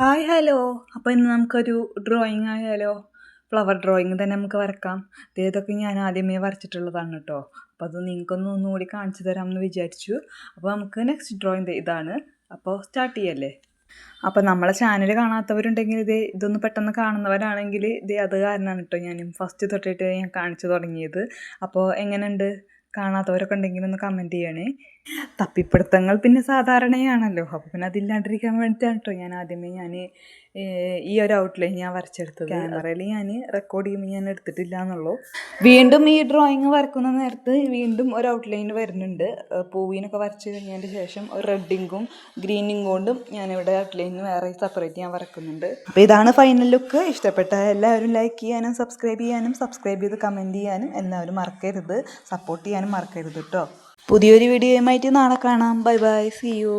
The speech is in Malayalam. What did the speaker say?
Hi hello. അപ്പോൾ ഇന്ന് നമുക്കൊരു ഡ്രോയിങ് ആയാലോ? ഫ്ലവർ ഡ്രോയിങ് തന്നെ നമുക്ക് വരക്കാം. ഇതൊക്കെ ഞാൻ ആദ്യമേ വരച്ചിട്ടുള്ളതാണ് കേട്ടോ. അപ്പോൾ അത് നിങ്ങൾക്കൊന്ന് ഒന്നുകൂടി കാണിച്ചു തരാമെന്ന് വിചാരിച്ചു. അപ്പോൾ നമുക്ക് നെക്സ്റ്റ് ഡ്രോയിങ് ഇതാണ്. അപ്പോൾ സ്റ്റാർട്ട് ചെയ്യല്ലേ. അപ്പോൾ നമ്മളെ ചാനൽ കാണാത്തവരുണ്ടെങ്കിൽ ഇതൊന്ന് പെട്ടെന്ന് കാണുന്നവരാണെങ്കിൽ അത് കാരണമാണ് കേട്ടോ ഞാൻ ഫസ്റ്റ് തൊട്ടിട്ട് ഞാൻ കാണിച്ചു തുടങ്ങിയത്. അപ്പോൾ എങ്ങനെയുണ്ട്? കാണാത്തവരൊക്കെ ഉണ്ടെങ്കിൽ ഒന്ന് കമൻറ്റ് ചെയ്യണേ. തപ്പിപ്പിടുത്തങ്ങൾ പിന്നെ സാധാരണയാണല്ലോ. അപ്പോൾ പിന്നെ അതില്ലാണ്ടിരിക്കാൻ വേണ്ടിയിട്ടാണ് കേട്ടോ ഞാൻ ആദ്യമേ ഈ ഒരു ഔട്ട്ലൈൻ ഞാൻ വരച്ചെടുത്തത്. ക്യാമറയിൽ ഞാൻ റെക്കോർഡ് ചെയ്യുമ്പോൾ ഞാൻ എടുത്തിട്ടില്ല എന്നുള്ളൂ. വീണ്ടും ഈ ഡ്രോയിങ് വരക്കുന്ന നേരത്ത് വീണ്ടും ഒരു ഔട്ട്ലൈൻ വരുന്നുണ്ട്. പൂവിനൊക്കെ വരച്ച് കഴിഞ്ഞതിന് ശേഷം ഒരു റെഡിങ്ങും ഗ്രീനിങ് കൊണ്ടും ഞാനിവിടെ ഔട്ട്ലൈൻ വേറെ സെപ്പറേറ്റ് ഞാൻ വരക്കുന്നുണ്ട്. അപ്പോൾ ഇതാണ് ഫൈനൽ ലുക്ക്. ഇഷ്ടപ്പെട്ട എല്ലാവരും ലൈക്ക് ചെയ്യാനും സബ്സ്ക്രൈബ് ചെയ്ത് കമൻറ്റ് ചെയ്യാനും എല്ലാവരും മറക്കരുത്. സപ്പോർട്ട് ചെയ്യാനും മറക്കരുത് കേട്ടോ. പുതിയൊരു വീഡിയോയുമായിട്ട് നാളെ കാണാം. Bye bye, see U.